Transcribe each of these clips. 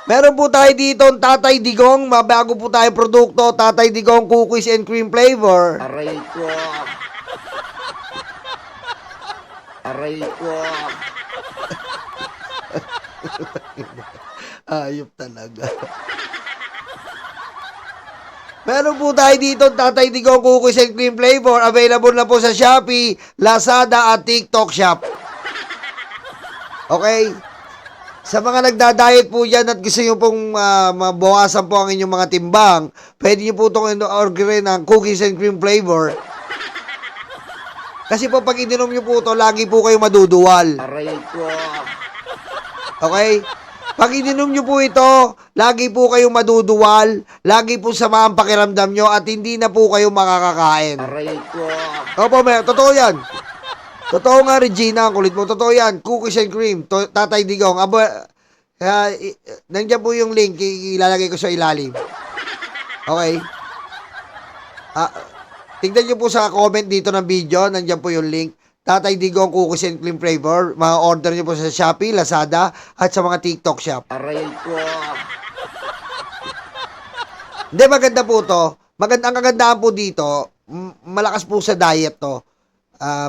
Meron po tayo dito ang Tatay Digong, mabago po tayo produkto, Tatay Digong cookies and cream flavor. Aray ko. Aray ko. Ayop talaga. Meron po tayo dito ang Tatay Digong cookies and cream flavor, available na po sa Shopee, Lazada at TikTok Shop. Okay? Sa mga nagda-diet po dyan at gusto nyo pong mabawasan po ang inyong mga timbang, pwede nyo po itong orderin ng cookies and cream flavor. Kasi po pag ininom nyo po ito, lagi po kayo maduduwal. Aray ko. Okay? Pag ininom nyo po ito, lagi po kayo maduduwal, lagi po sama ang pakiramdam nyo at hindi na po kayo makakakain. Aray ko. Opo, totoo yan. Totoo nga, Regina, ang kulit mo. Totoo yan. Cookies and cream. Tatay Digong. Nandiyan po yung link. Ilalagay ko sa ilalim. Okay? Tignan nyo po sa comment dito ng video. Nandiyan po yung link. Tatay Digong Cookies and Cream Flavor. Ma-order nyo po sa Shopee, Lazada, at sa mga TikTok shop. Aray ko. Hindi, maganda po to. Ang kagandahan po dito, malakas po sa diet to.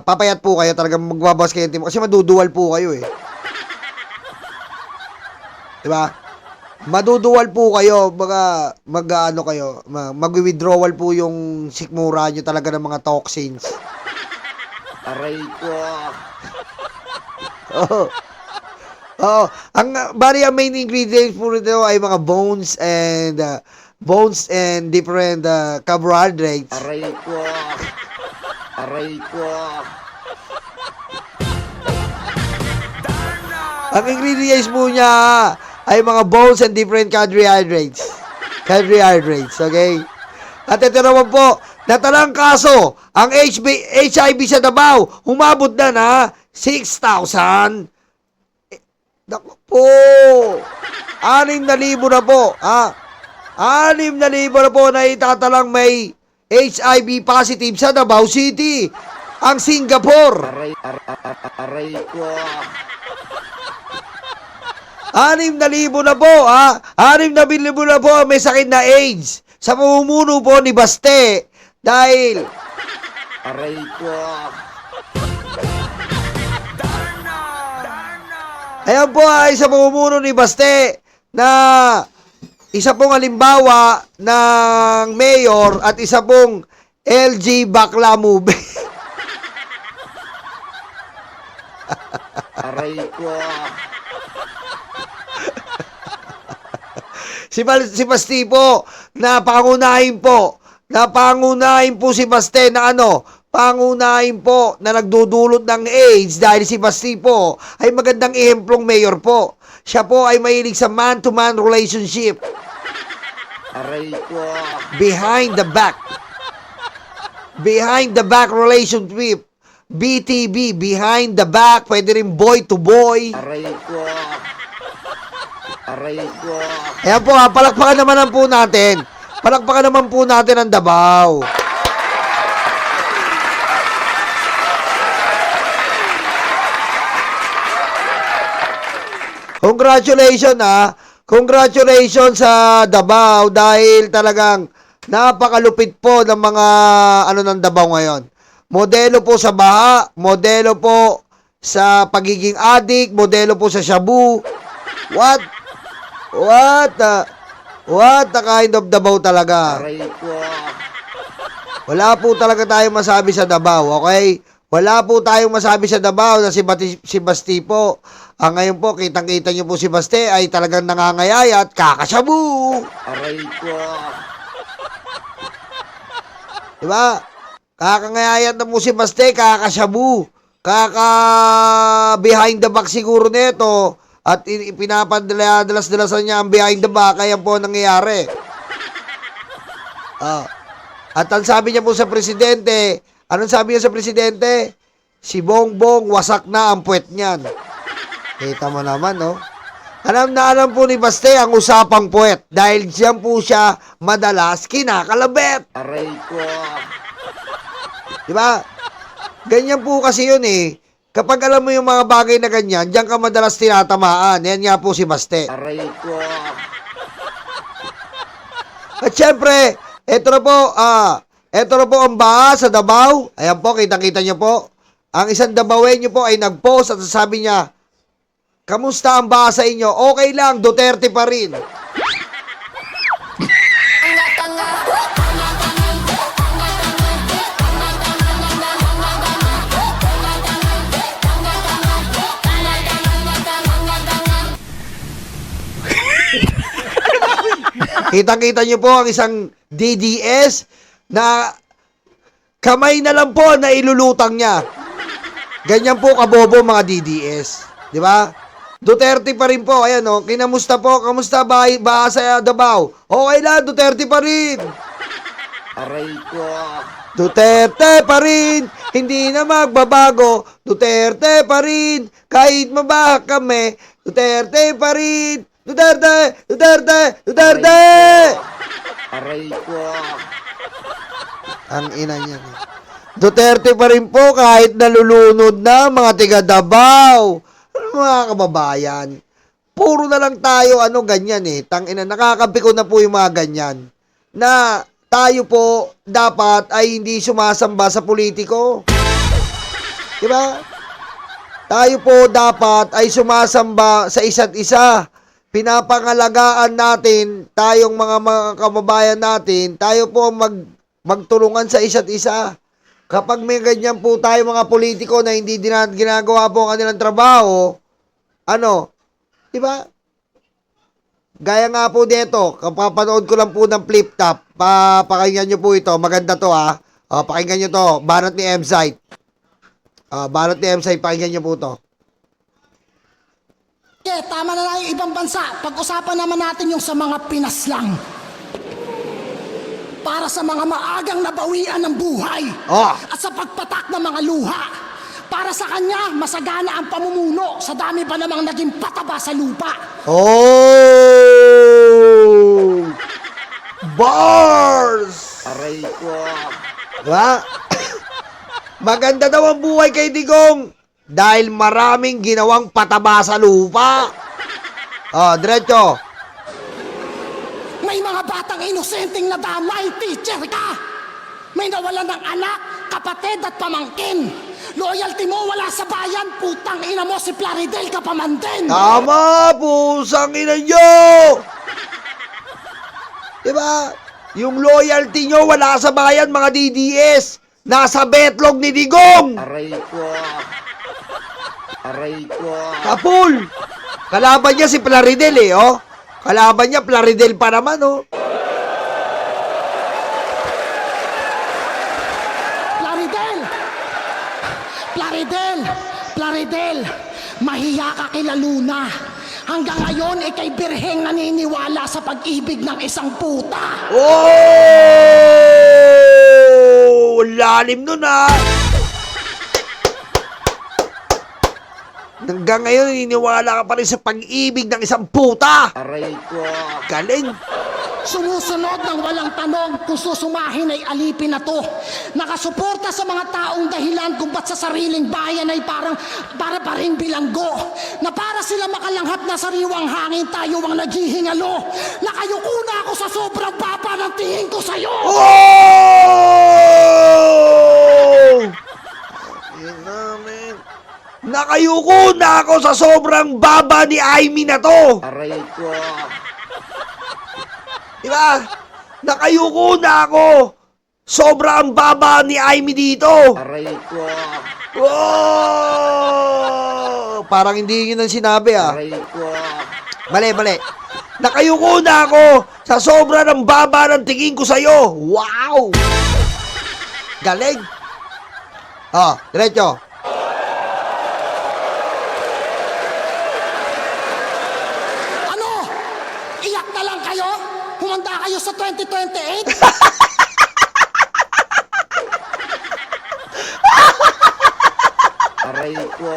Papayat po kayo, talagang magbabawas kayo ng timbang kasi maduduwal po kayo eh. Diba? Maduduwal po kayo, mag-withdrawal po yung sikmura nyo talaga ng mga toxins. Aray ko. Oo. Oo. Ang main ingredients po nito ay mga bones and different carbohydrates. Aray ko. Aray ko. Ang ingredients po niya ay mga bones and different carbohydrates. Okay? At ito naman po, natalang kaso, ang HIV sa Davao, humabot na 6,000. Naku po, 6,000 na po. 6,000 na po na itatalang may HIV positive sa Davao City. Ang Singapore. Aray ko. 6,000 na po, 6,000 na po may sakit na AIDS sa pamumuno po ni Baste dahil Aray ko. ayan po ay sa pamumuno ni Baste na isa pong halimbawa ng mayor at isa pong LG Bakla Movie. Aray ko. Si Basti po, napangunahin po si Baste na pangunahin po na nagdudulot ng AIDS dahil si Basti po ay magandang ehemplong mayor po. Siya po ay mahilig sa man-to-man relationship. Aray ko. Behind the back relationship. BTB, behind the back, pwede rin boy to boy. Aray ko. Aray ko. Ayan po palakpakan naman po natin. Palakpakan naman po natin ang Davao. Congratulations sa Davao dahil talagang napakalupit po ng mga ng Davao ngayon. Modelo po sa baha, modelo po sa pagiging adik, modelo po sa shabu. What the kind of Davao talaga? Aray ko. Wala po talaga tayong masabi sa Davao, okay? Wala po tayong masabi sa Davao na si Basti po. Ngayon po, kitang-kita nyo po si Basti ay talagang nangangayaya at kakasyabu. Aray ko. Diba? Kakangayayat na po si Basti, kakasyabu. Behind the back siguro nito. At pinapadalas-dalasan niya ang behind the back, kaya po nangyayari. At ang sabi niya po sa presidente, anong sabi niya sa presidente? Si Bongbong, wasak na ang puwet niyan. Kita mo naman, no? Alam na alam po ni Baste ang usapang puwet dahil diyan po siya madalas kinakalabit. Aray ko. Diba? Ganyan po kasi yun eh. Kapag alam mo yung mga bagay na ganyan, diyan ka madalas tinatamaan. Yan nga po si Baste. Aray ko. At syempre, eto na po ang baha sa Davao. Ayan po, kitang-kita niyo po. Ang isang Davaoenyo po ay nag-post at sabi niya, kamusta ang baha sa inyo? Okay lang, Duterte pa rin. Kitang-kita niyo po ang isang DDS na kamay na lang po na ilulutang niya. Ganyan po kabobo mga DDS. Di ba? Duterte pa rin po. Ayan o. Kinamusta po? Kamusta ba sa Davao? Okay lang. Duterte pa rin. Aray ko. Duterte pa rin. Hindi na magbabago. Duterte pa rin. Kahit mabaha kami. Duterte pa rin. Duterte! Duterte! Duterte! Aray ko. Ang ina niya. Duterte pa rin po kahit nalulunod na mga tiga Davao. Ano mga kababayan? Puro na lang tayo ganyan eh. Tangina, nakakampi ko na po yung mga ganyan. Na tayo po dapat ay hindi sumasamba sa politiko. Diba? Tayo po dapat ay sumasamba sa isa't isa. Pinapangalagaan natin tayong mga kababayan natin. Tayo po magtulungan sa isa't isa. Kapag may ganyan po tayo mga politiko na hindi ginagawa po ang kanilang trabaho, di ba? Gaya nga po dito, kapapanood ko lang po ng flip top, pakinggan nyo po ito, maganda to ha. Pakinggan nyo to, banat ni M-Site. Banat ni M-Site, pakinggan nyo po to. Tama na lang yung ibang bansa. Pag-usapan naman natin yung sa mga Pinas lang. Para sa mga maagang nabawian ng buhay at sa pagpatak ng mga luha. Para sa kanya, masagana ang pamumuno sa dami pa namang naging pataba sa lupa. Oh! Bars! Aray ko. Diba? Maganda daw ang buhay kay Digong dahil maraming ginawang pataba sa lupa. Diretso. May mga batang inosenteng nadamay, teacher ka! May nawalan ng anak, kapatid at pamangkin. Loyalty mo wala sa bayan, putang ina mo si Plaridel ka pa man din. Tama, pusang ina nyo! Diba? Yung loyalty nyo wala sa bayan, mga DDS. Nasa betlog ni Digong. Aray ko. Aray ko. Kapul! Kalaban niya si Plaridel Kalaban niya, Plaridel pa naman Plaridel, mahiya ka kila Luna. Hanggang ngayon, ikay birheng naniniwala sa pag-ibig ng isang puta. Oh! Lalim nun Hanggang ngayon, naniniwala ka pa rin sa pag-ibig ng isang puta. Aray ko. Galing. Sumusunod ng walang tanong kung susumahin ay alipin na to. Nakasuporta sa mga taong dahilan kung ba't sa sariling bayan ay para pa rin bilanggo. Na para sila makalanghap na sariwang hangin, tayo ang naghihingalo. Nakayuko na ako sa sobrang papa ng tingin ko sa'yo. Oh! Nakayuko na ako sa sobrang baba ni Aimee na to. Aray ko. Diba? Nakayuko na ako. Sobrang baba ni Aimee dito. Aray ko. Oh! Parang hindi yun ang sinabi Aray ko. Mali. Nakayuko na ako sa sobra ng baba ng tingin ko sa'yo. Wow! Galing. Diretso. Ano? Iyak na lang kayo? Humanda kayo sa 2028? Aray ko.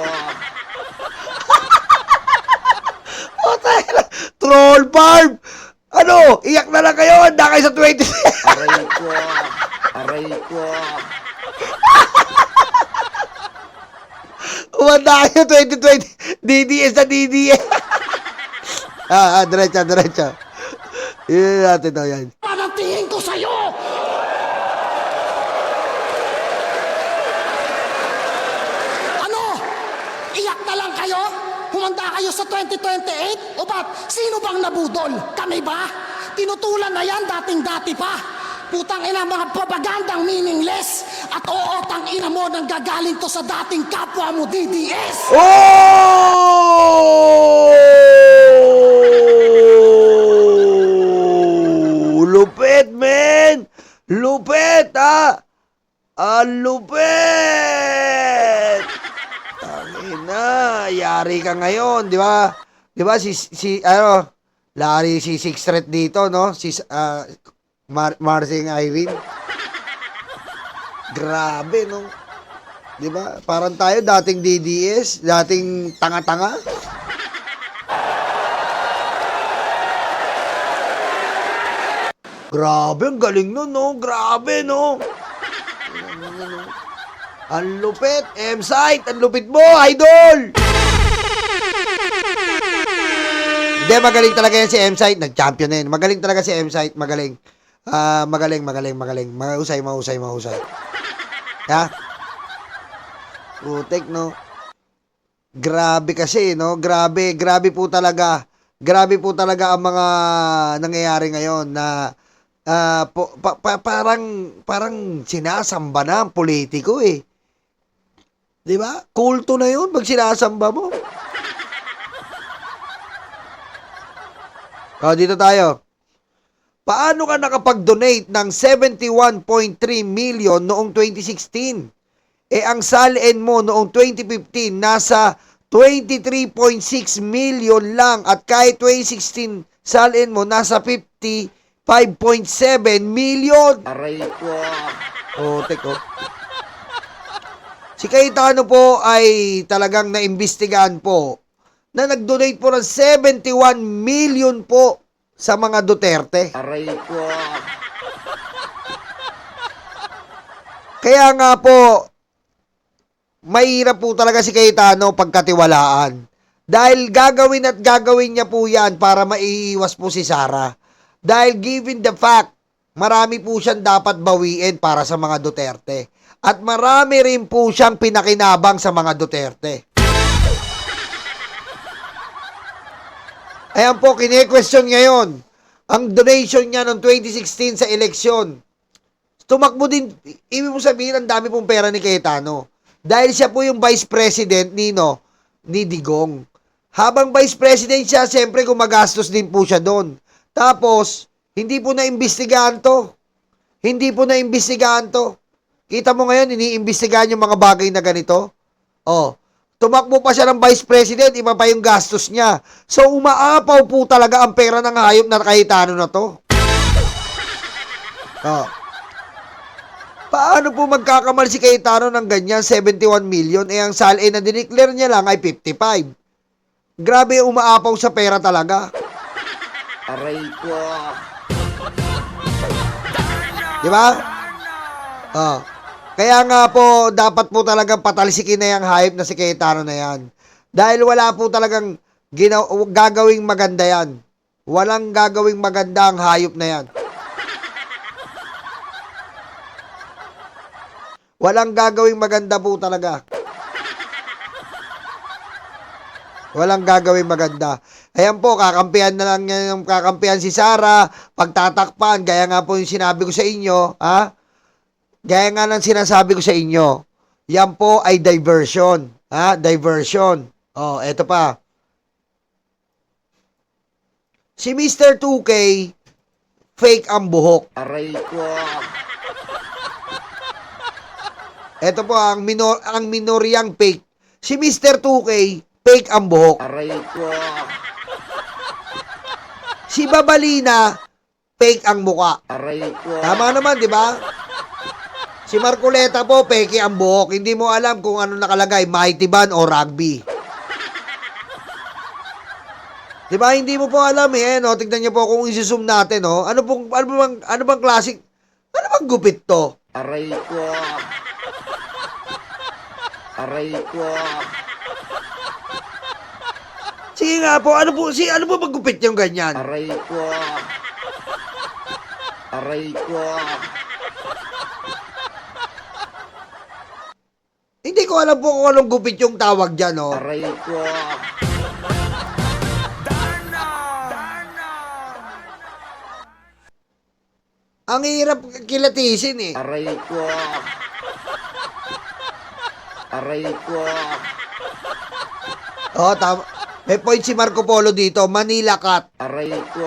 Troll farm! Ano? Iyak na lang kayo. Handa kayo sa 20. Aray ko. Aray ko. Umanda kayo 2020. DDS na DDS. Diretso. Yun natin to yan. Anong tingin ko sa'yo? Ano? Iyak na lang kayo? Humanda kayo sa 2028? O ba't? Sino bang nabudol? Kami ba? Tinutulan na yan dating-dati pa. Putang ina, mga propagandang meaningless. At oo, tang ina mo nang gagaling to sa dating kapwa mo, DDS. Oh! Lupit, men! Lupit, ha? Lupit! Tangina, yari ka ngayon, di ba? Di ba lari si Six Threat dito, no? Marcing Irene. Grabe, no? Di ba? Parang tayo dating DDS, dating tanga-tanga. Grabe, ang galing nun, no? Grabe, no? Ang lupit, M-Site, ang lupit mo, idol! Hindi, magaling talaga yan si M-Site, nag-champion na yun. Magaling talaga si M-Site, magaling. Magaling. Mahusay. Ha? Putek, no? Grabe kasi, no? Grabe po talaga. Grabe po talaga ang mga nangyayari ngayon na parang sinasamba na ang politiko eh. 'Di ba? Kulto na 'yun pag sinasamba mo. Dito tayo. Paano ka nakapag-donate ng 71.3 million noong 2016? Ang salin mo noong 2015 nasa 23.6 million lang at kahit 2016 salin mo nasa 55.7 million. Aray ko. Teko. Si Cayetano po ay talagang naimbestigahan po na nag-donate po ng 71 million po sa mga Duterte. Aray ko. Kaya nga po, mahirap po talaga si Cayetano pagkatiwalaan. Dahil gagawin niya po yan para maiiwas po si Sara. Dahil given the fact, marami po siyang dapat bawiin para sa mga Duterte. At marami rin po siyang pinakinabang sa mga Duterte. Ayan po, kine-question ngayon ang donation niya noong 2016 sa eleksyon. Tumakbo din, ibig mo sabihin, ang dami pong pera ni Cayetano. Dahil siya po yung vice president ni Digong. Habang vice president siya, siyempre gumagastos din po siya doon. Tapos, hindi po naimbestigahan to. Kita mo ngayon, iniimbestigahan yung mga bagay na ganito. Tumakbo pa siya ng vice president, iba pa yung gastos niya. So, umaapaw po talaga ang pera ng hayop na Cayetano na to. Paano po magkakamal si Cayetano ng ganyan, 71 million, ang salin na dineclare niya lang ay 55. Grabe, umaapaw sa pera talaga. Aray ko. Di ba? Kaya nga po, dapat po talagang patalsikin na yung hype na si Cayetano na yan. Dahil wala po talagang gagawing maganda yan. Walang gagawing maganda ang hayop na yan. Walang gagawing maganda po talaga. Walang gagawing maganda. Ayan po, kakampihan na lang yung kakampihan si Sara, pagtatakpan, gaya nga po yung sinabi ko sa inyo, Gaya nga ng sinasabi ko sa inyo, yan po ay diversion. Diversion. Eto pa. Si Mr. 2K, fake ang buhok. Aray ko. Eto po, ang minoryang fake. Si Mr. 2K, fake ang buhok. Aray ko. Si Babalina, fake ang muka. Aray ko. Tama naman, di ba? Si Marcoleta po, peke ang buhok. Hindi mo alam kung ano nakalagay, Mighty Band o rugby. Diba? Hindi mo po alam eh. No? Tignan niyo po kung isi-zoom natin. No? Ano bang classic? Ano bang gupit to? Aray ko. Aray ko. Sige nga po, ano po maggupit yung ganyan? Aray ko. Aray ko. Hindi ko alam po kung anong gupit yung tawag dyan, oh. Aray ko. Ang hirap kilatisin, eh. Aray ko. Aray ko. Oh, tama. May point si Marco Polo dito, Manila Cat. Aray ko.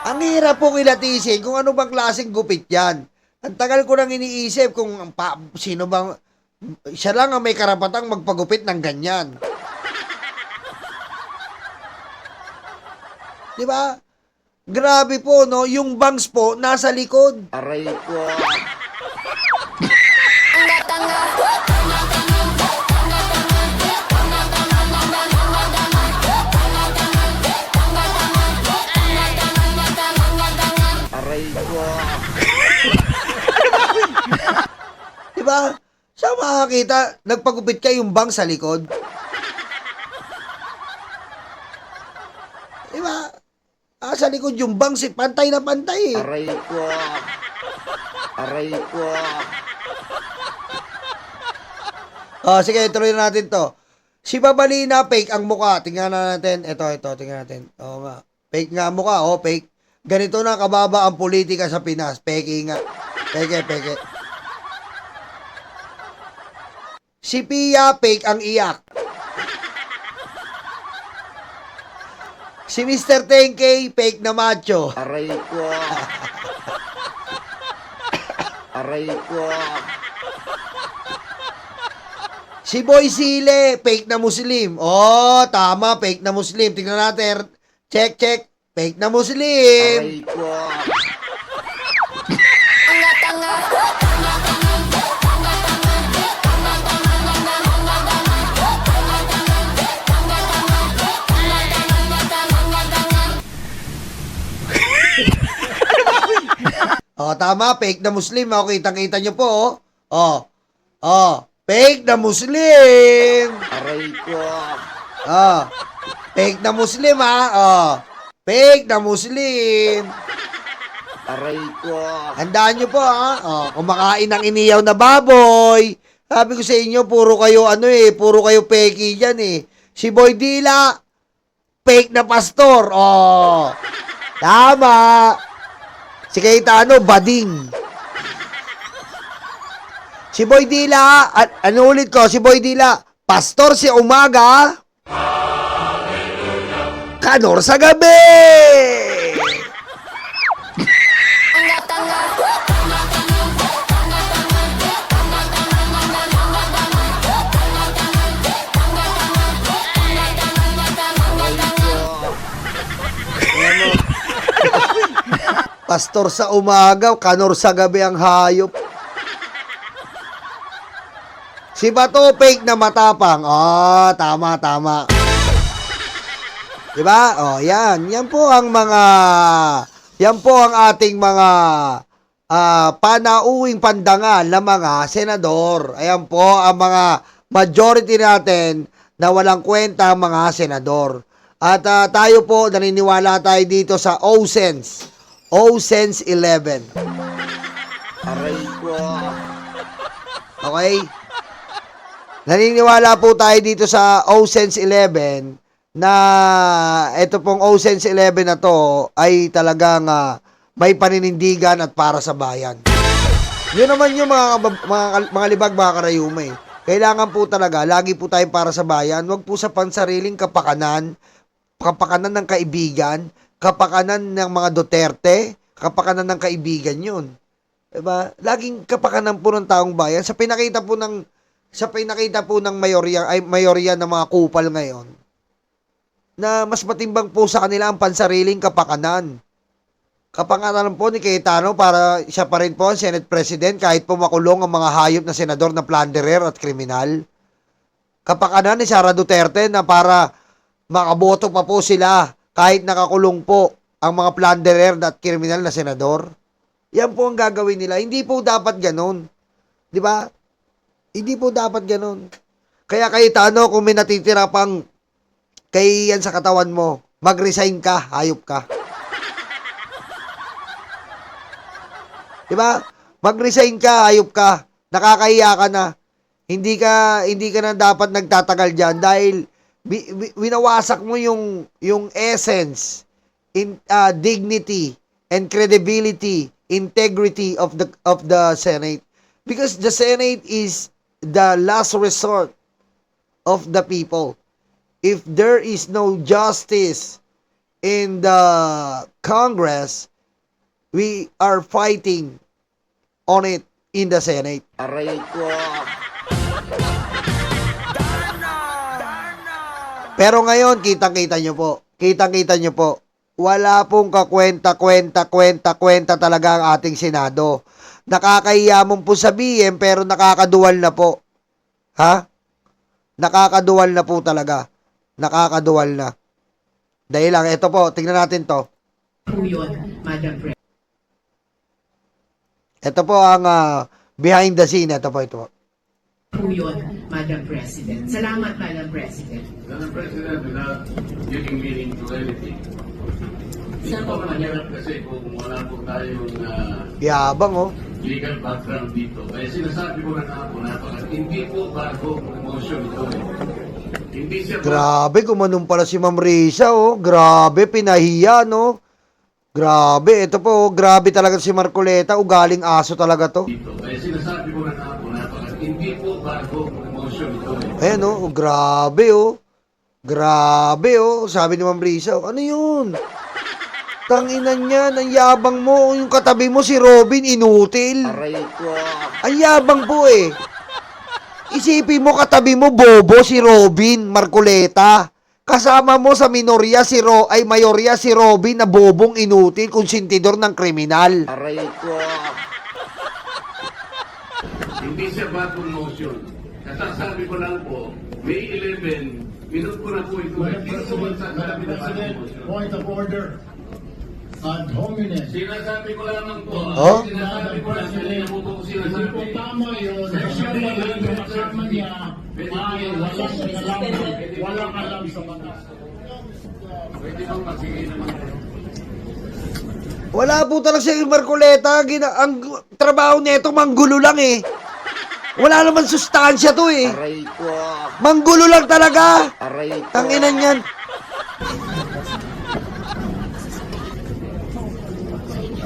Ang hirap po kilatisin kung ano bang klaseng gupit yan. Ang tagal ko nang iniisip kung sino bang, siya lang ang may karapatang magpagupit ng ganyan. Di ba? Grabe po, no? Yung bangs po, nasa likod. Aray ko. Aray ko. Di ba? Saan makakita, nagpagupit ka yung bangs sa likod? Di ba? Sa likod yung bangs, pantay na pantay, eh. Aray ko. Aray ko. Sige, tuloy na natin to. Si Babalina, fake ang mukha. Tingnan na natin. Ito, tingnan natin. Oo nga. Fake nga ang mukha, fake. Ganito na kababa ang politika sa Pinas. Peke nga. Peke. Si Pia, fake ang iyak. Si Mr. 10K, fake na macho. Aray ko. Aray ko. Si Boy Sile, fake na Muslim. Oh, tama, fake na Muslim. Tingnan natin. Check. Fake na Muslim. Aray ko. Tama, fake na Muslim. Kitang-kita nyo po, fake na Muslim. Aray ko. Fake na Muslim, fake na Muslim. Aray ko. Handaan nyo po, kumakain ng iniyaw na baboy. Sabi ko sa inyo, puro kayo peki dyan, eh. Si Boy Dila, fake na pastor. Tama. Si Cayetano, bading. Si Boy Dila, ulit ko, si Boy Dila, pastor si umaga, kanor sa gabi. Pastor sa umaga, kanor sa gabi ang hayop. Si Bato, fake na matapang. Tama. Diba? Yan. Yan po ang ating mga panauwing pandangal na mga senador. Ayan po ang mga majority natin na walang kwenta mga senador. At tayo po, naniniwala tayo dito sa OSense 11. Aray ko. Okay? Naniniwala po tayo dito sa OSense 11 na ito pong OSense 11 na to ay talagang may paninindigan at para sa bayan. Yun naman yung mga libag, mga karayuma, eh. Kailangan po talaga, lagi po tayo para sa bayan. Huwag po sa pansariling kapakanan ng kaibigan, kapakanan ng mga Duterte, kapakanan ng kaibigan yun. Diba? Laging kapakanan po ng taong bayan. Sa pinakita po ng mayorya ng mga kupal ngayon, na mas matimbang po sa kanila ang pansariling kapakanan. Kapakanan po ni Cayetano para siya pa rin po ang Senate President kahit po makulong ang mga hayop na senador na plunderer at kriminal. Kapakanan ni Sara Duterte na para makaboto pa po sila kahit nakakulong po ang mga plunderer at kriminal na senador. Yan po ang gagawin nila. Hindi po dapat ganun. Di ba? Hindi po dapat ganun. Kaya Cayetano, kung may natitira pang kay yan sa katawan mo, mag-resign ka, hayop ka. Diba? Mag-resign ka, hayop ka. Nakakahiya ka na. Hindi ka na dapat nagtatagal diyan dahil winawasak mo yung essence, dignity and credibility, integrity of the Senate. Because the Senate is the last resort of the people. If there is no justice in the Congress, we are fighting on it in the Senate. Aray ko. Pero ngayon, kitang-kita nyo po. Kitang-kita nyo po. Wala pong kwenta talaga ang ating Senado. Nakakahiya mong po sabihin, pero nakakaduwal na po. Ha? Nakakaduwal na po talaga. Nakakaduwal na. Dahil lang, ito po, tingnan natin to. Po yun, Madam President. Ito po ang behind the scene. Ito po. Po yun, Madam President. Salamat, Madam President. Madam President, without giving meaning to anything, hindi pa mahirap kasi kung wala po tayong Yabang, oh. legal background dito. Kaya sinasabi ko na nga po, hindi po bago motion ito eh. Hindi siya Grabe, gumanong pala si Ma'am Risa, oh. Grabe, pinahiya, no? Grabe, ito po, oh. Grabe talaga si Marcoleta. Ugaling aso talaga to. dito. Kaya sinasabi ko na nga po, hindi po bago motion ito eh. Ayan, oh. Grabe, oh. Grabe, oh. Sabi ni Ma'am Risa, oh. Ano yun? Tanginan yan, ang yabang mo. Yung katabi mo si Robin, inutil. Aray ko. Ang yabang po eh. Isipin mo katabi mo bobo si Robin Marcoleta. Kasama mo sa mayorya si Robin na bobong inutil, konsentidor ng kriminal. Aray ko. Hindi siya bagong motion. Kasasabi ko lang po, May 11, minute ko na po ito. Madam President, point of order. Ad hominem. Sinasabi ko lamang po. Oh? Sinasabi ko lang, hindi po po Hindi po sinasabi. tama yun. Siya pa lang yung kasama niya ay walang alam sa batas. Pwede bang magbigay naman po? Wala po talaga si Marcoleta. Ang trabaho nito, manggulo lang eh. Wala naman sustansya to eh. Aray ko. Manggulo lang talaga. Aray ko. Tanginan yan.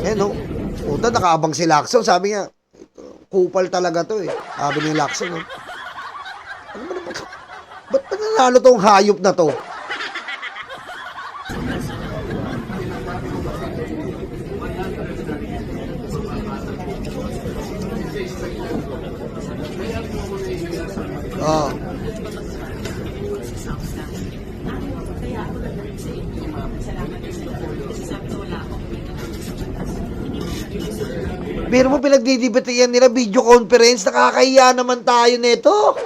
Eh no, puta, nakaabang si Lacson. Sabi niya, kupal talaga to eh. Sabi ni Lacson, no? Ano ba naman? Ba't pa nanalo tong hayop na to? Oh. Pero mo pinagdidibatihan nila video conference, nakakahiya naman tayo nito.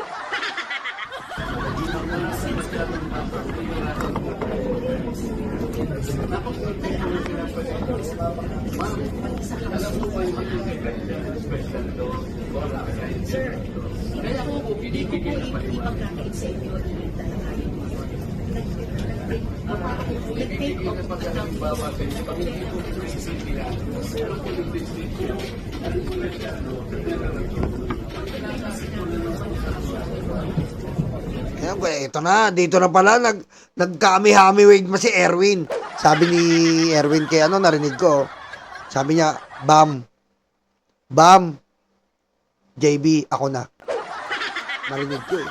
Ayan, ito na, dito na pala, nagkami-hami-wig ma si Erwin. Sabi ni Erwin kay narinig ko. Sabi niya, Bam, JB, ako na. Narinig ko eh.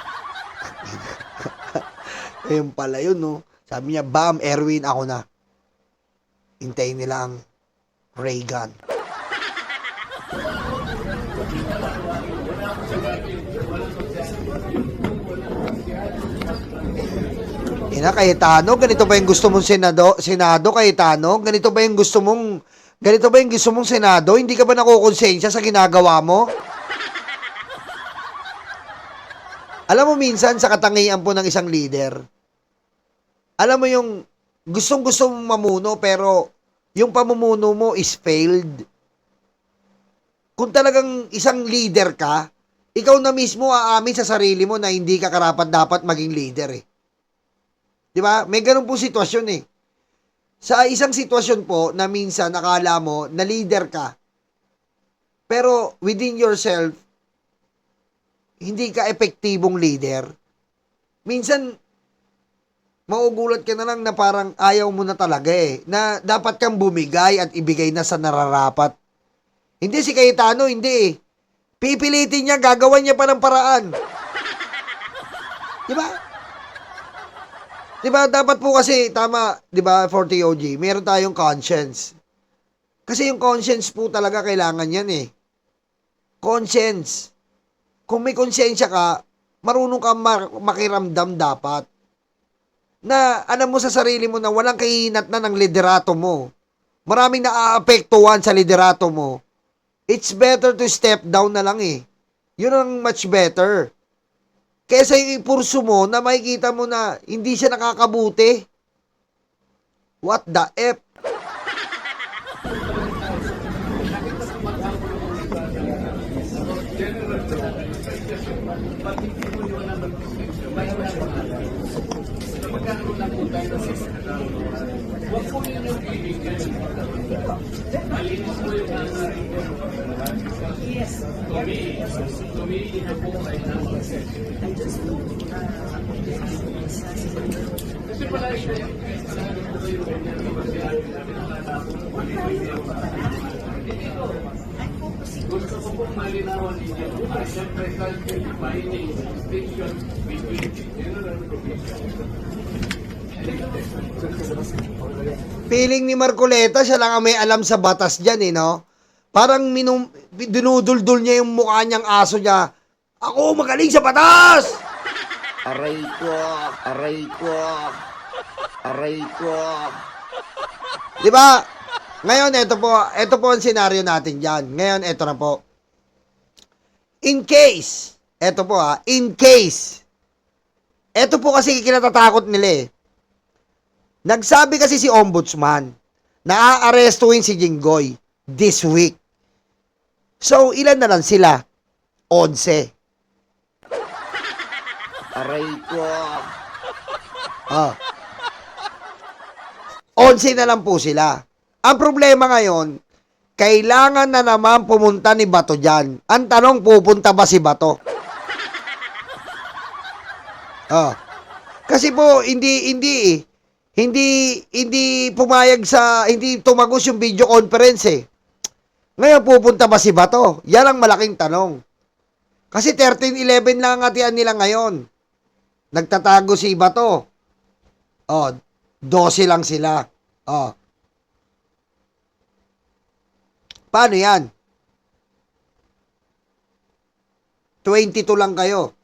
Ayun pala yun, no? Sabi niya, Bam, Erwin, ako na. Hintayin nila ang ray gun. Ina, Cayetano, ganito ba yung gusto mong Senado, Cayetano? Ganito ba yung gusto mong Senado? Hindi ka ba nakukonsensya sa ginagawa mo? Alam mo minsan sa katangian po ng isang leader, alam mo yung gustong-gusto mong mamuno pero yung pamumuno mo is failed. Kung talagang isang leader ka, ikaw na mismo aamin sa sarili mo na hindi ka karapat-dapat maging leader eh. Di ba? May ganun po sitwasyon eh. Sa isang sitwasyon po na minsan nakala mo na leader ka, pero within yourself, hindi ka epektibong leader. Minsan, maugulat ka na lang na parang ayaw mo na talaga eh. Na dapat kang bumigay at ibigay na sa nararapat. Hindi si Cayetano, hindi eh. Pipilitin niya, gagawan niya pa ng paraan. Di ba? Di ba, dapat po kasi, tama, di ba, 40OG, meron tayong conscience. Kasi yung conscience po talaga kailangan yan eh. Conscience. Kung may konsensya ka, marunong ka makiramdam dapat. Na alam mo sa sarili mo na walang kahinat na ng liderato mo. Maraming naaapektuhan sa liderato mo. It's better to step down na lang eh. Yun ang much better. Kesa yung ipurso mo na makikita mo na hindi siya nakakabuti. What the F? Gusto ko pong malinawan ninyo. Siyempre, defining distinction between general and provincial. Feeling ni Marcoleta, siya lang ang may alam sa batas dyan eh, no? Parang dinuduldul niya yung mukha niyang aso niya. Ako magaling sa batas! Aray ko, aray ko, aray ko. Di ba? Ngayon, ito po ang senaryo natin dyan. Ngayon, ito na po. In case, ito po in case, ito po kasi kinatatakot nila eh. Nagsabi kasi si Ombudsman na aarestuhin si Jinggoy this week. So, ilan na lang sila? 11. Aray ko. 11 na lang po sila. Ang problema ngayon, kailangan na naman pumunta ni Bato dyan. Ang tanong, pupunta ba si Bato? Kasi po, hindi pumayag sa, hindi tumagos yung video conference eh. Ngayon, pupunta ba si Bato? Yan ang malaking tanong. Kasi 13-11 lang ang hatian nila ngayon. Nagtatago si Bato. 12 lang sila. Paano yan? 22 lang kayo.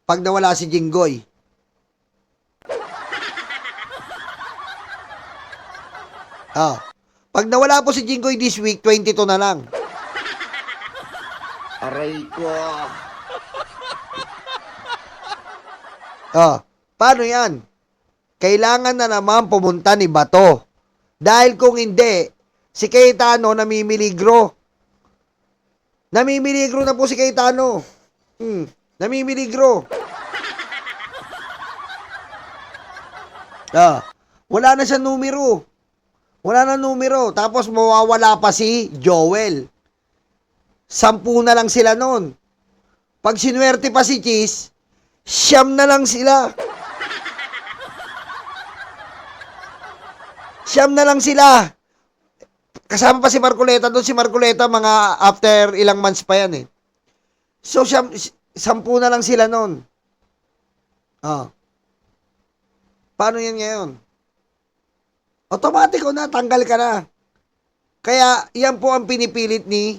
Pag nawala si Jinggoy. Pag nawala po si Jinggoy this week, 22 na lang. Aray ko. Paano yan? Kailangan na naman pumunta ni Bato. Dahil kung hindi, si Cayetano namimiligro. Namimiligro na po si Cayetano. Namimiligro. Wala na siya numero. Wala na numero. Tapos mawawala pa si Joel. 10 na lang sila nun. Pag sinuwerte pa si Cheese, 9 na lang sila. 9 na lang sila. Kasama pa si Marcoleta doon. Si Marcoleta, mga after ilang months pa yan eh. So, 10 na lang sila nun. Paano yan ngayon? Automatic na, tanggal ka na. Kaya, yan po ang pinipilit ni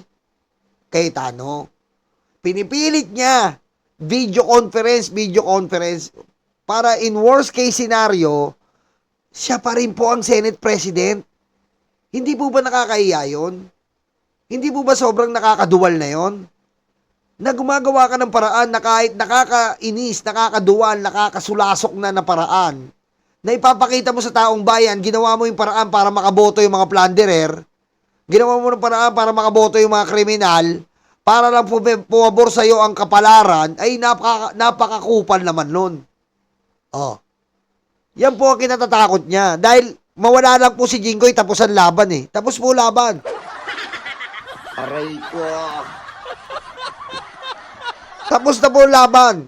Cayetano. Pinipilit niya video conference, para in worst case scenario, siya pa rin po ang Senate President. Hindi po ba nakakahiya yun? Hindi po ba sobrang nakakaduwal na yon? Na gumagawa ka ng paraan na kahit nakakainis, nakakaduwal, nakakasulasok na paraan, na ipapakita mo sa taong bayan, ginawa mo yung paraan para makaboto yung mga plunderer, ginawa mo ng paraan para makaboto yung mga kriminal, para lang pumabor sa'yo ang kapalaran, ay napakakupal naman nun. Oh. Yan po ang kinatatakot niya. Dahil mawala lang po si Jinggoy, tapos ang laban eh. Tapos po laban. Aray ko. Tapos na po laban.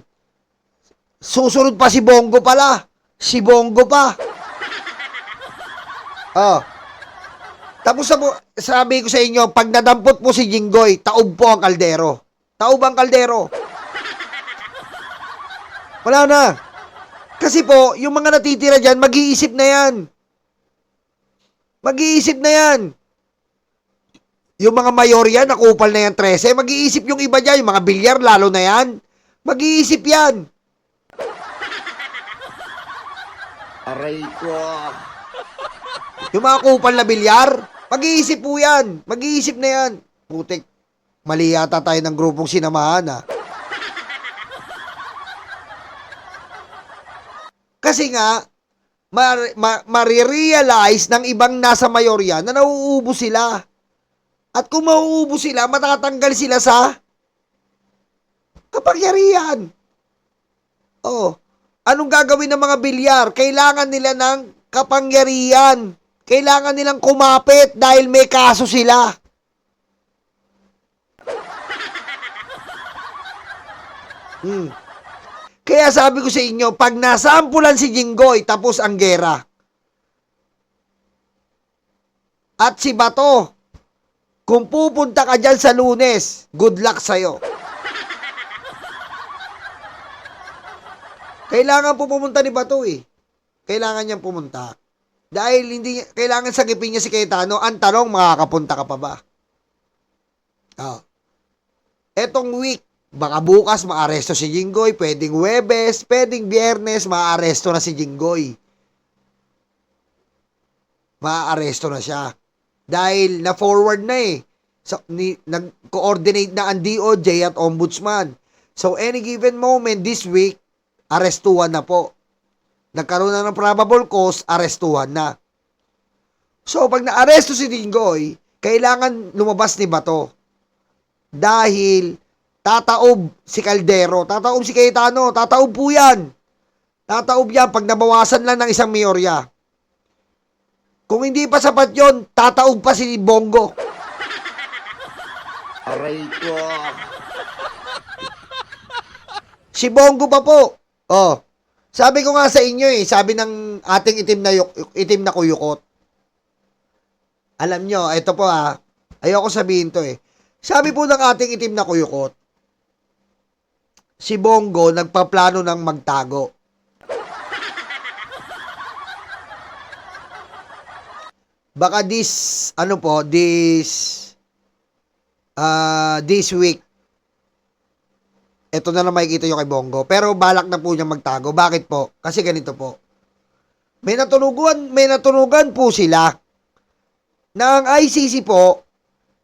Susunod pa si Bongo pala. Si Bongo pa. Oh. Tapos na po, sabi ko sa inyo, pag nadampot po si Jinggoy, taob po ang kaldero. Taob ang kaldero. Wala na. Kasi po, yung mga natitira dyan, mag-iisip na yan. Mag-iisip na yan. Yung mga mayor yan, nakupal na yan 13, mag-iisip yung iba dyan, yung mga bilyar, lalo na yan. Mag-iisip yan. Aray ko. Yung mga kupal na bilyar, mag-iisip po yan. Mag-iisip na yan. Putik, mali yata tayo ng grupong sinamahan, ha. Kasi nga, marirealize ng ibang nasa mayorya na nauubos sila. At kung mauubos sila, matatanggal sila sa kapangyarihan. Oh, anong gagawin ng mga bilyar? Kailangan nila ng kapangyarihan. Kailangan nilang kumapit dahil may kaso sila. Kaya sabi ko sa inyo, pag nasampulan si Jinggoy, tapos ang gera. At si Bato, kung pupunta ka dyan sa Lunes, good luck sa'yo. Kailangan po pumunta ni Bato eh. Kailangan niyang pumunta. Dahil hindi kailangan sagipin niya si Cayetano. Ang tanong, makakapunta ka pa ba? Oh. Etong week, baka bukas maaresto si Jinggoy, pwedeng Huwebes, pwedeng Biyernes, maaresto na si Jinggoy. Maaresto na siya. Dahil na-forward na eh. So, nag-coordinate na ang DOJ at Ombudsman. So, any given moment this week, arestuhan na po. Nagkaroon na ng probable cause, arestuhan na. So, pag na-aresto si Jinggoy, kailangan lumabas ni Bato. Dahil tataob si Caldero, tataob si Cayetano, tataob po yan. Tataob yan pag nabawasan lang ng isang mayorya. Kung hindi pa sapat yon, tataob pa si Bongo. Aray ko. Si Bongo pa po. Oh. Sabi ko nga sa inyo eh, sabi ng ating itim na kuyukot. Alam nyo, ito po ayoko sabihin to eh. Sabi po ng ating itim na kuyukot, si Bongo nagpaplano ng magtago. Baka this week, ito na lang makikita nyo kay Bongo. Pero balak na po niyang magtago. Bakit po? Kasi ganito po. May natunugan po sila na ang ICC po,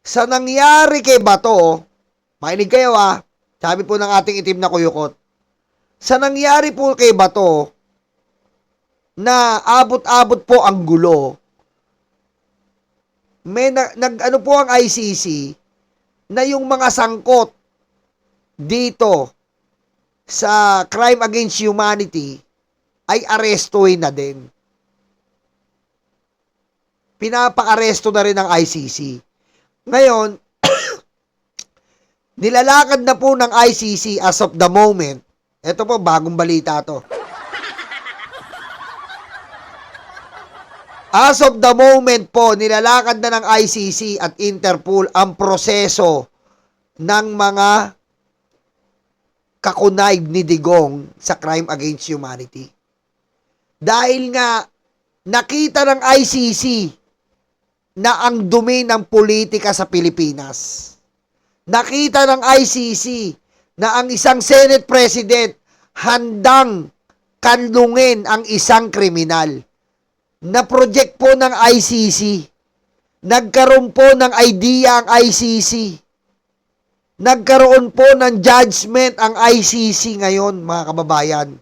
sa nangyari kay Bato, makinig kayo sabi po ng ating itim na kuyukot, sa nangyari po kay Bato, na abot-abot po ang gulo, may nag-ano po ang ICC, na yung mga sangkot, dito sa crime against humanity ay arestuhin na din. Pinapa-aresto na rin ng ICC. Ngayon, nilalakad na po ng ICC as of the moment. Ito po, bagong balita to. As of the moment po, nilalakad na ng ICC at Interpol ang proseso ng mga kakunayb ni Digong sa crime against humanity. Dahil nga, nakita ng ICC na ang dumi ng politika sa Pilipinas. Nakita ng ICC na ang isang Senate President handang kanlungin ang isang kriminal. Na-project po ng ICC. Nagkaroon po ng idea ang ICC. Nagkaroon po ng judgment ang ICC ngayon, mga kababayan.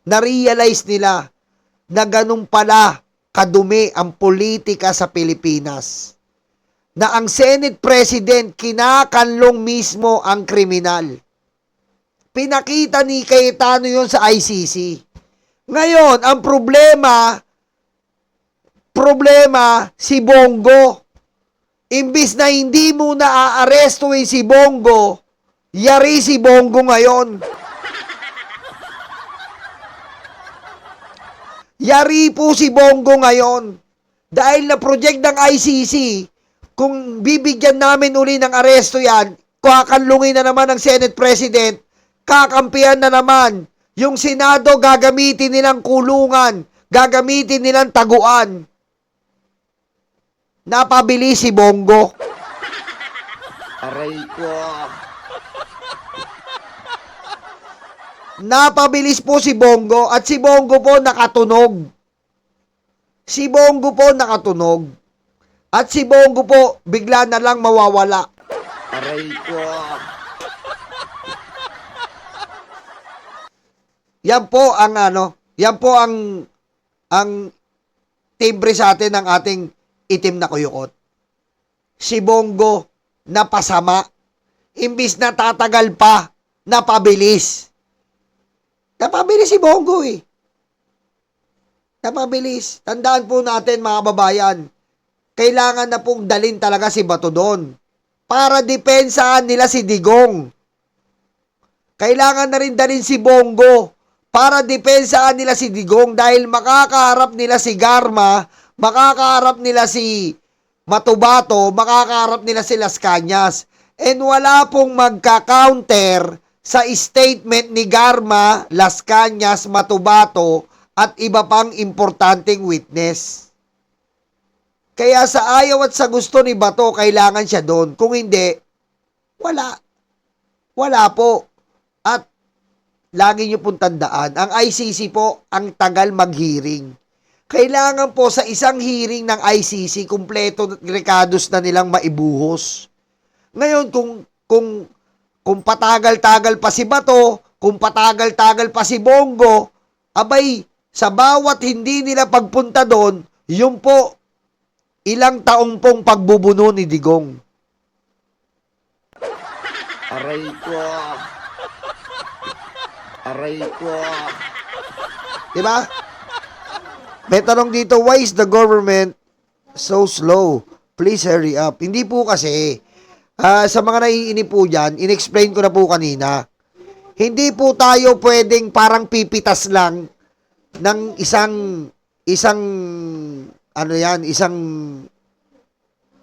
Na-realize nila na ganun pala kadumi ang politika sa Pilipinas. na ang Senate President kinakanlong mismo ang kriminal. Pinakita ni Cayetano yon sa ICC. Ngayon, ang problema si Bongo. Imbis na hindi mo na aarestuin si Bongo, yari si Bongo ngayon. Yari po si Bongo ngayon. Dahil na-project ng ICC, kung bibigyan namin uli ng aresto yan, kakanlungin na naman ng Senate President, kakampihan na naman. Yung Senado, gagamitin nilang kulungan, gagamitin nilang taguan. Napabilis si Bongo. Aray ko. Napabilis po si Bongo at si Bongo po nakatunog. Si Bongo po nakatunog. At si Bongo po bigla na lang mawawala. Aray ko. Yan po ang timbre sa atin ng ating itim na kuyukot. Si Bongo napasama. Imbis na tatagal pa, napabilis. Napabilis si Bongo eh. Napabilis. Tandaan po natin mga babayan, kailangan na pong dalin talaga si Bato doon para dipensaan nila si Digong. Kailangan na rin dalin si Bongo para dipensaan nila si Digong dahil makakaharap nila si Garma, makakaharap nila si Matubato, makakaharap nila si Las Cañas. And wala pong magka-counter sa statement ni Garma, Las Cañas, Matubato at iba pang importanteng witness. Kaya sa ayaw at sa gusto ni Bato, kailangan siya doon. Kung hindi, wala. Wala po. At lagi niyo pong tandaan, ang ICC po, ang tagal mag-hearing. Kailangan po sa isang hearing ng ICC, kumpleto rekados na nilang maibuhos. Ngayon, kung patagal-tagal pa si Bato, kung patagal-tagal pa si Bongo, abay, sa bawat hindi nila pagpunta doon, yung po, ilang taong pong pagbubuno ni Digong. Aray ko. Aray ko. Diba? May tanong dito, why is the government so slow? Please hurry up. Hindi po kasi, sa mga naiinip po dyan, in-explain ko na po kanina, hindi po tayo pwedeng parang pipitas lang ng isang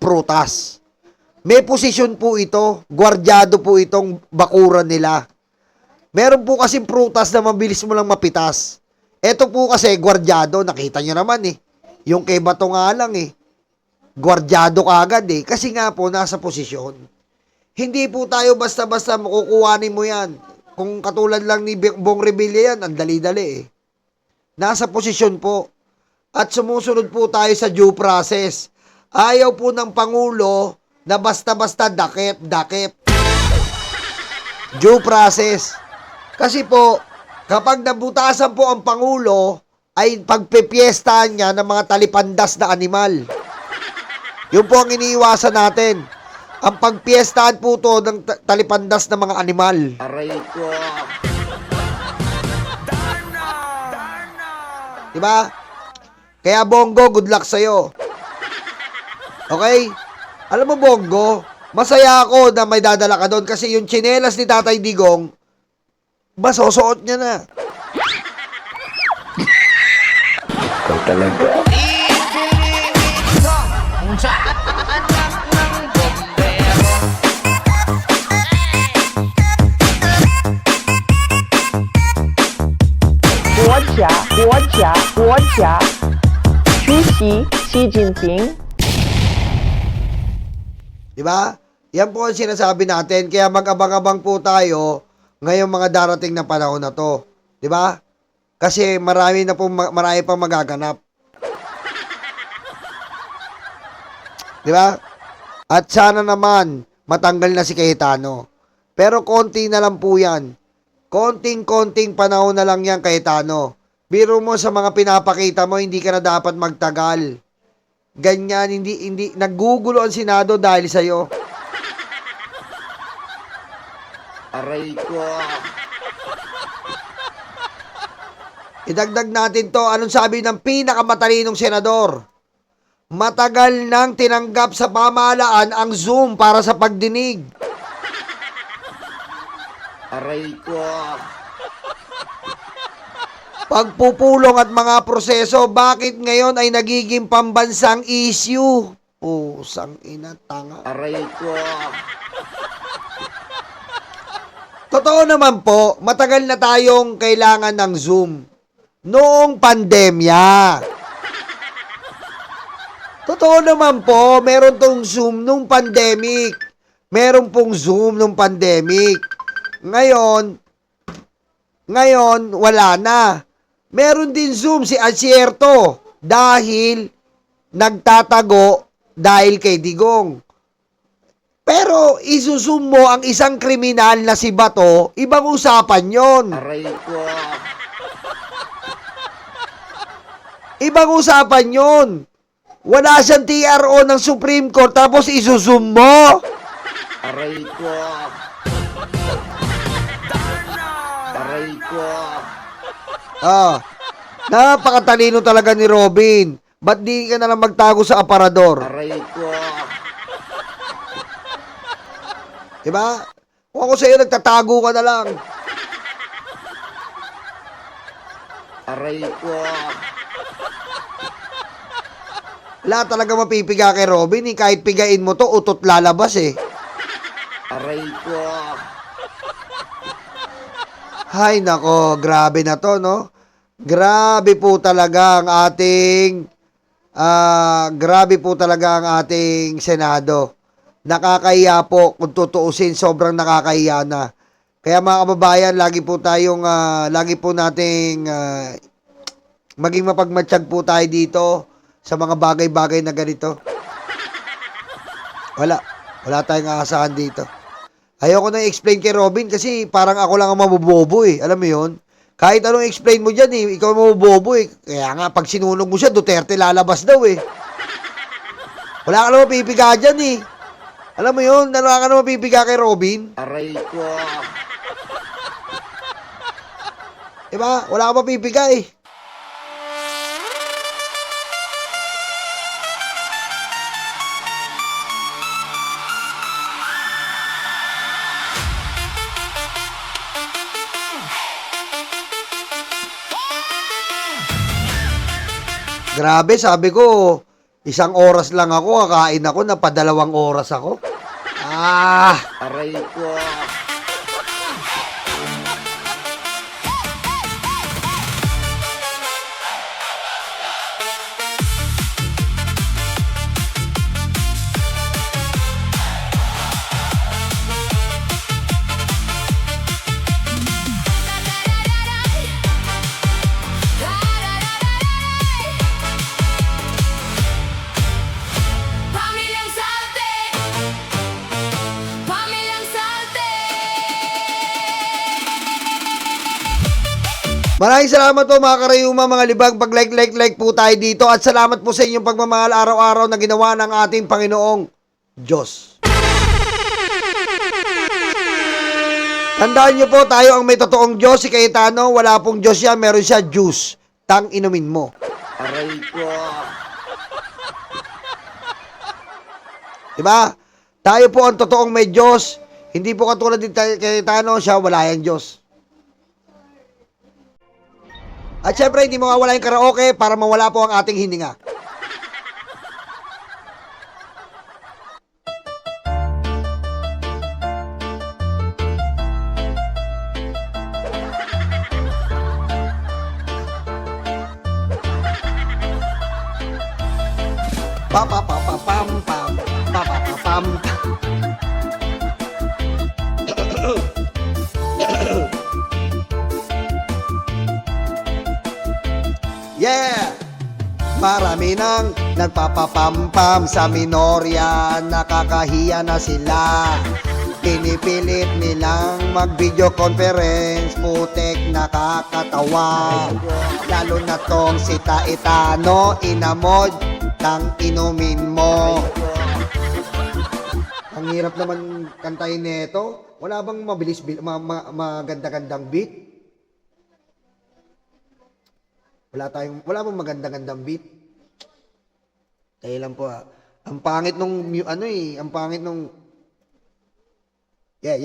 prutas. May posisyon po ito, gwardyado po itong bakuran nila. Meron po kasi prutas na mabilis mo lang mapitas. Ito po kasi gwardyado, nakita nyo naman eh. Yung kay Bato nga lang eh. Gwardyado kagad eh. Kasi nga po, nasa posisyon. Hindi po tayo basta-basta makukuhanin mo yan. Kung katulad lang ni Bong Revilla yan, ang dali-dali eh. Nasa posisyon po. At sumusunod po tayo sa due process. Ayaw po ng Pangulo na basta-basta dakip. Due process. Kasi po, kapag nabutasan po ang Pangulo, ay pagpipiestahan niya ng mga talipandas na animal. Yun po ang iniiwasan natin. Ang pagpiestahan po to ng talipandas na mga animal. Aray ko. Diba? Kaya Bongo, good luck sa'yo. Okay? Alam mo Bongo, masaya ako na may dadala ka doon kasi yung tsinelas ni Tatay Digong, masusuot niya na. Talaga. Guo Xi Jinping. Diba? Yan po ang sinasabi natin. Kaya mag-abang-abang po tayo ngayong mga darating na panahon na to. Diba? Kasi marami pang magaganap. Diba? At sana naman matanggal na si Cayetano. Pero konti na lang po yan. Konting-konting panahon na lang yan, Cayetano. Biro mo sa mga pinapakita mo, hindi ka na dapat magtagal. Ganyan, hindi, naggugulo ang Senado dahil sa'yo. Aray ko. Idagdag natin to. Anong sabi ng pinakamatalinong senador? Matagal nang tinanggap sa pamahalaan ang Zoom para sa pagdinig. Aray ko. Pagpupulong at mga proseso, bakit ngayon ay nagiging pambansang issue? Pusang ina, tanga. Aray ko. Totoo naman po, matagal na tayong kailangan ng Zoom. Noong pandemya. Totoo naman po, meron tong Zoom nung pandemic. Meron pong Zoom nung pandemic. Ngayon, wala na. Meron din Zoom si Asierto dahil nagtatago dahil kay Digong. Pero isusum mo ang isang kriminal na si Bato, ibang usapan yon. Aray ko. Ibang usapan yon. Wala siyang TRO ng Supreme Court tapos isusum mo. Aray ko. Aray ko. Napakatalino talaga ni Robin. Ba't di ka na lang magtago sa aparador? Aray ko. Diba? Kung ako sa'yo, nagtatago ka na lang. Aray ko. Wala talaga mapipiga kay Robin. Kahit pigain mo to, utot lalabas eh. Aray ko. Hay nako, grabe na to, no? Grabe po talaga ang ating Senado. Nakakahiya po kung tutuusin, sobrang nakakahiya na. Kaya mga kababayan, lagi po nating maging mapagmatsyag po tayo dito sa mga bagay-bagay na ganito. Wala tayong aasahan dito. Ayoko na i-explain kay Robin kasi parang ako lang ang mabubobo eh. Alam mo yun? Kahit anong explain mo dyan eh, ikaw ang mabubobo eh. Kaya nga, pag sinunog mo siya, Duterte lalabas daw eh. Wala ka na mapipiga dyan eh. Alam mo yun? Wala ka na mapipiga kay Robin. Aray ko. Diba? Wala ka mapipiga eh. Grabe, sabi ko, 1 oras lang ako, kakain ako, na pa 2 oras ako. Aray ko. Pamilyang Salte! Pamilyang Salte! Maraming salamat po mga karayuma, mga libag, pag-like po tayo dito at salamat po sa inyong pagmamahal araw-araw na ginawa ng ating Panginoong Diyos. Tandaan niyo po, tayo ang may totoong Diyos. Si Cayetano, wala pong Diyos yan, meron siya juice. Tang inumin mo. Aray ko. Diba? Tayo po ang totoong may Diyos. Hindi po katulad din Cayetano, siya wala yung Diyos. At syempre, hindi mawawala yung karaoke para mawala po ang ating hininga. Pa-pa-pa-pa-pam-pam. Pa-pa-pa-pam. Yeah! Marami nang nagpapapampam sa minorya, nakakahiya na sila. Pinipilit nilang mag-video conference, putek nakakatawa. Lalo na tong si Cayetano, inamod, tang inumin mo. Ang hirap naman kantahin nito. Wala bang mabilis, maganda-gandang beat? Wala bang maganda-gandang beat? Tayo lang po Ang pangit nung, ang pangit nung, yeah.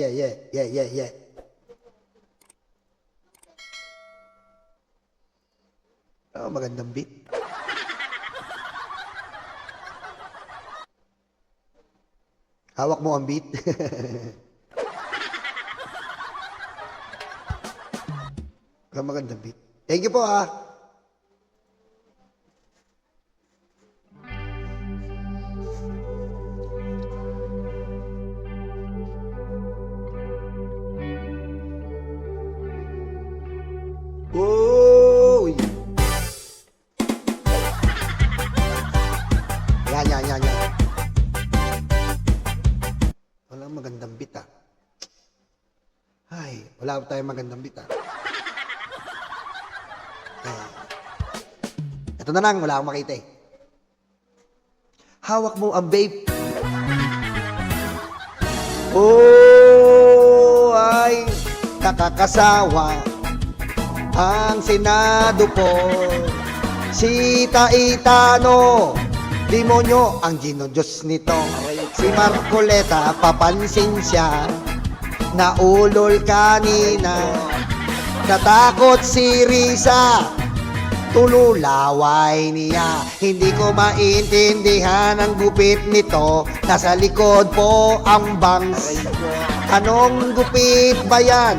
Magandang beat. Hawak mo ang beat. Magandang beat. Thank you po Uy! Yan. Walang magandang beat Ay, wala tayong magandang beat Ito na lang, wala akong makita Hawak mo ang vape. Oh, ay nakakasawa ang Senado po. Si Taitano, demonyo ang ginodiyos nito. Si Marcoleta, papansin siya, naulol kanina. Natakot si Risa, tululaway niya. Hindi ko maintindihan ang gupit nito. Nasa likod po ang bangs. Anong gupit ba yan?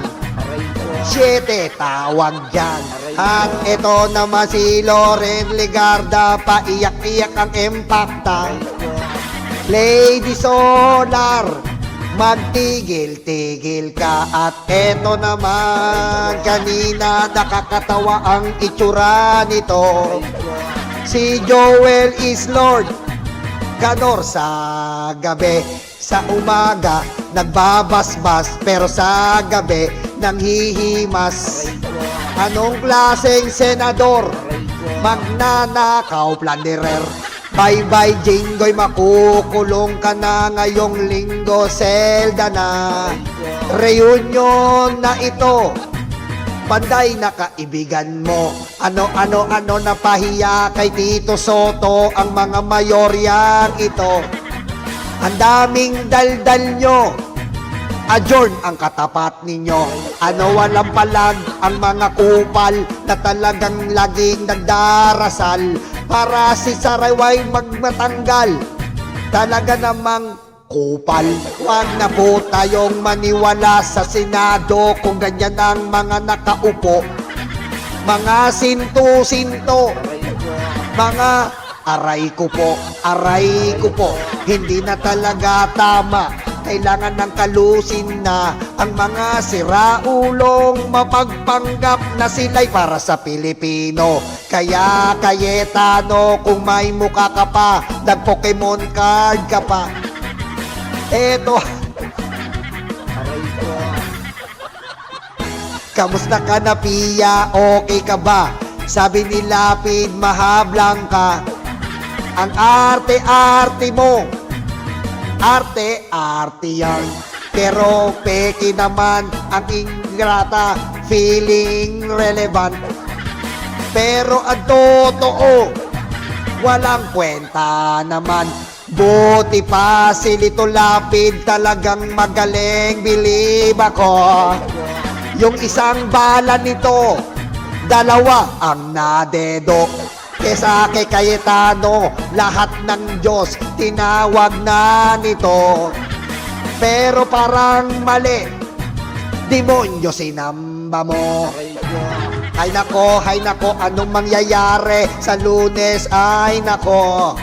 7 tawag dyan. At ito naman si Loren Legarda, paiyak-iyak ang impacta. Lady Solar, magtigil-tigil ka. At ito naman, kanina nakakatawa ang itsura nito. Si Joel is Lord, kanor sa gabi. Sa umaga, nagbabasbas, pero sa gabi, nanghihimas. Anong klaseng senador? Magnanakaw, plunderer. Bye-bye, Jinggoy, makukulong ka na ngayong linggo, selda na. Reunion na ito, panday na kaibigan mo. Ano na pahiya kay Tito Soto ang mga mayoryang ito. Ang daming daldal nyo, adjourn ang katapat ninyo. Walang palag ang mga kupal na talagang laging nagdarasal para si Sarayway magmatanggal. Talaga namang kupal. Huwag na po tayong maniwala sa Senado kung ganyan ang mga nakaupo. Mga sinto-sinto, mga aray ko po, hindi na talaga tama. Kailangan ng kalusin na ang mga siraulong mapagpanggap na sila'y para sa Pilipino. Kaya Cayetano, kung may mukha ka pa, nag-Pokemon card ka pa. Eto, kamusta ka na, Pia? Okay ka ba? Sabi ni Lapid, mahablang ka. Ang arte-arte mo, arte-arte yan. Pero peki naman ang ingrata, feeling relevant. Pero ang totoo, walang kwenta naman. Buti pa si Lito Lapid, talagang magaling, believe ako. Yung isang bala nito, 2 ang nadedo. Kesa kay Cayetano, lahat ng Diyos tinawag na nito. Pero parang mali, demonyo sinamba mo. Ay nako, anong mangyayari sa Lunes? Ay nako.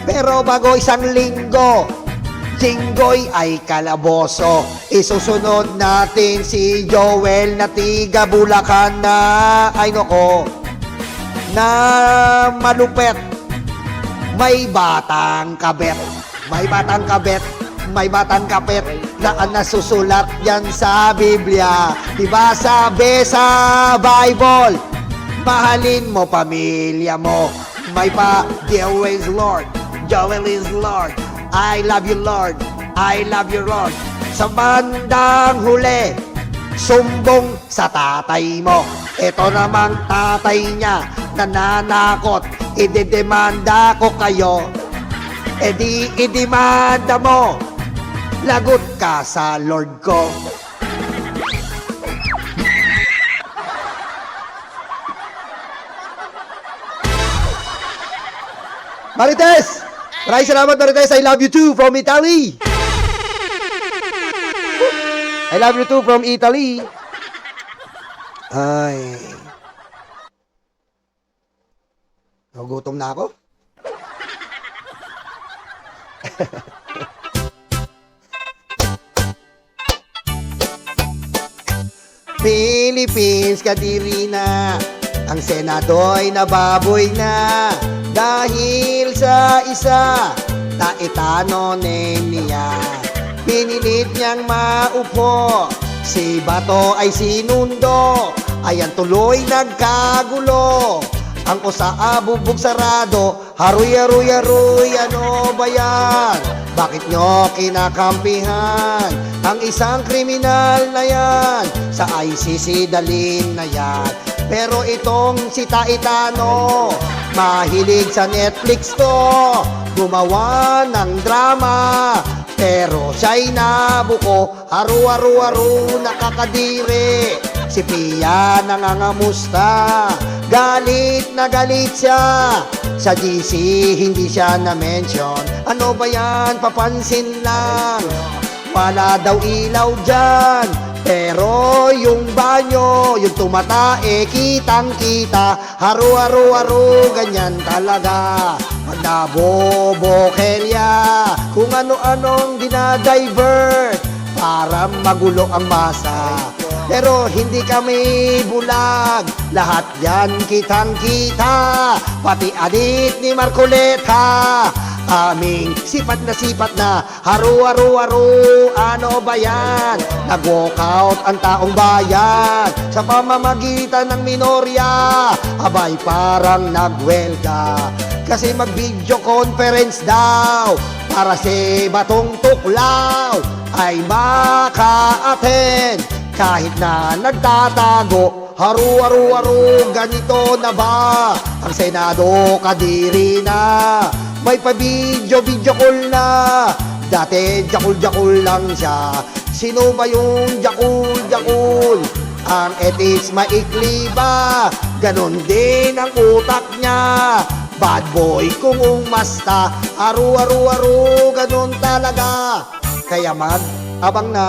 Pero bago isang linggo, Jinggoy ay kalaboso. Isusunod natin si Joel na tiga Bulacan na, ay nako, na malupet. May batang kabet. May batang kapet na nasusulat yan sa Biblia. Diba sabi sa Bible, mahalin mo pamilya mo, may pa, Joel is Lord, Joel is Lord. I love you, Lord, I love you, Lord. Sa bandang huli, sumbong sa tatay mo. Ito namang tatay niya, nananakot, idedemanda ko kayo. E di idemanda mo, lagot ka sa Lord ko. Marites! Maraming salamat, Marites. I love you too from Italy. I love you too from Italy. Ay. Nagugutom na ako. Philippines, kadiri na. Ang Senado'y nababoy na. Dahil sa isa, taitano niya. Pinilit niyang maupo. Si Bato ay sinundo. Ayan tuloy nagkagulo. Ang usa bubog sarado. Haruy, haruy, haruy, ano ba yan? Bakit nyo kinakampihan ang isang kriminal na yan? Sa ICC dalin na yan. Pero itong si Taitano, mahilig sa Netflix to, gumawa ng drama. Pero siya'y nabuko, aru-aru-aru nakakadiri. Si Pia nangangamusta, galit na galit siya. Sa GC hindi siya na-mention. Ano ba yan? Papansin lang. Wala daw ilaw dyan. Pero yung banyo, yung tumatae, kitang-kita. Haru-haru-haru, ganyan talaga. Pag nabobokelya, kung ano-anong dinadivert para magulo ang masa. Pero hindi kami bulag, lahat yan kitang-kita. Pati adit ni Marcoleta, aming sipat na haru-haru-haru, ano ba yan? Nag-walkout ang taong bayan sa pamamagitan ng minorya. Abay parang nagwelga kasi mag-video conference daw para si Batong Tuklaw ay maka-attend. Kahit na nagtatago, haru-haru-haru, ganito na ba? Ang Senado kadiri na, may pa-video call na. Dati jakul-jakul lang siya. Sino ba yung jakul-jakul? Ang ethics maikli ba? Ganon din ang utak niya. Bad boy kung umasta, haru-haru-haru, ganon talaga. Kaya mag-abang na.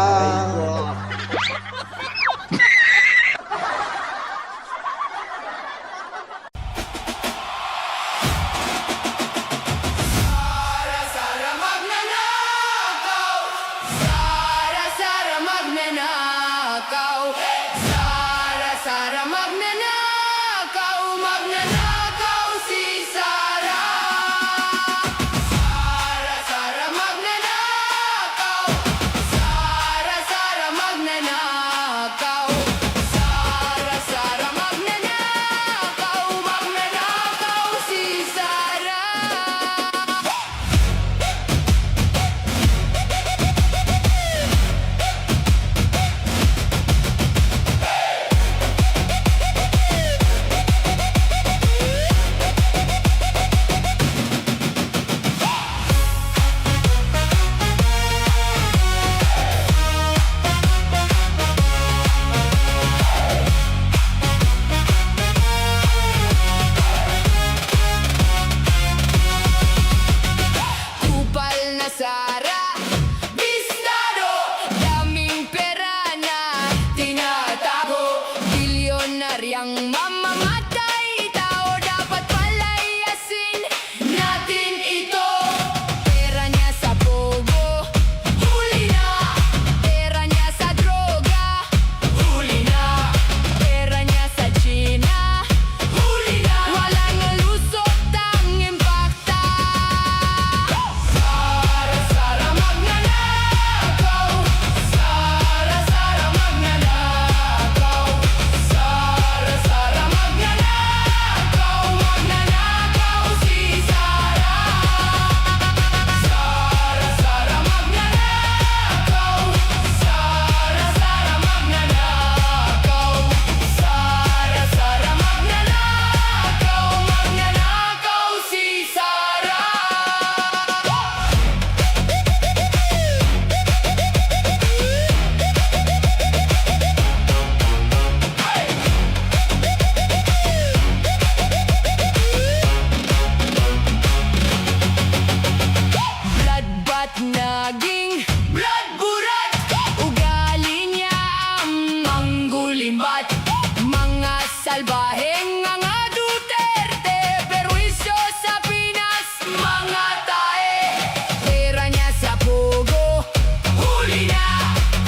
salbaheng mga Duterte, perwisyo sa Pinas, mga tae. Pera niya sa pugo, huli na.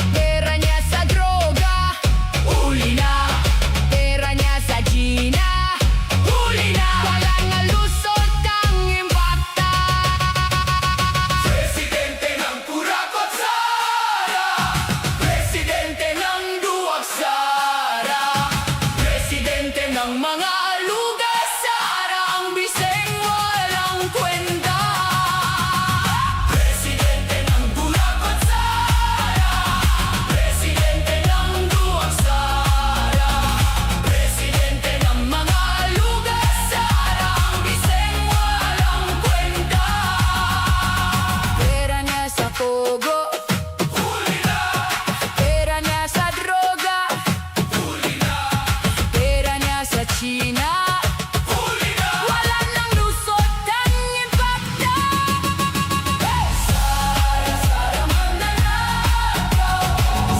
Pera niya sa droga, huli na. Pera niya sa Gina, huli na. Walang alusot ang impakta. Presidente ng Kurakot Sara, Presidente ng Duwag Sara, Presidente ng mga lugar Sara, ang biseng walang kwenta. Presidente ng Kurakot Sara, Presidente ng Duwag Sara, Presidente ng mga lugar Sara, ang biseng walang kwenta. Pera niya sa pogo, huli na. Pera niya sa droga, huli na. Pera niya sa China, huli na. Wala nang lusot ang impakta. Sara, Sara magnanakaw.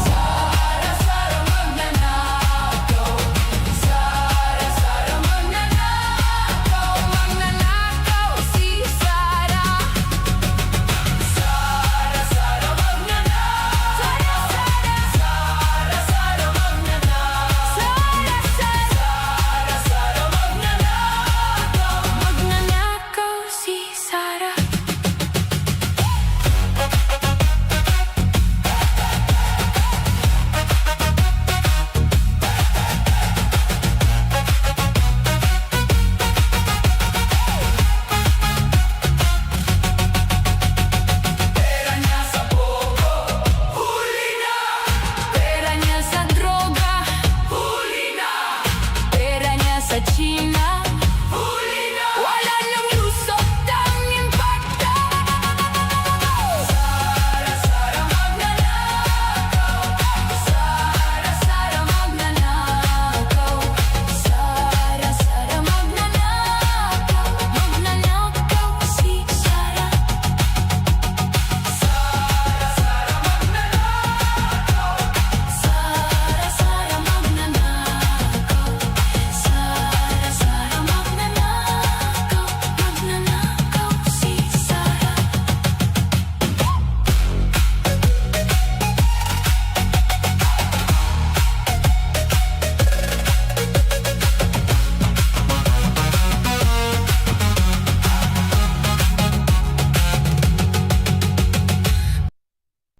Sara, Sara magnanakaw. Sara, Sara magnanakaw. Magnanakaw si Sara. Sara, Sara magnanakaw. Sara, Sara. Sara, Sara magnanakaw. Sara, Sara. Sara, Sara magnanakaw. Magnanakaw si Sara. Pera niya sa pogo, huli na. Pera niya sa droga, huli na. Pera niya sa China,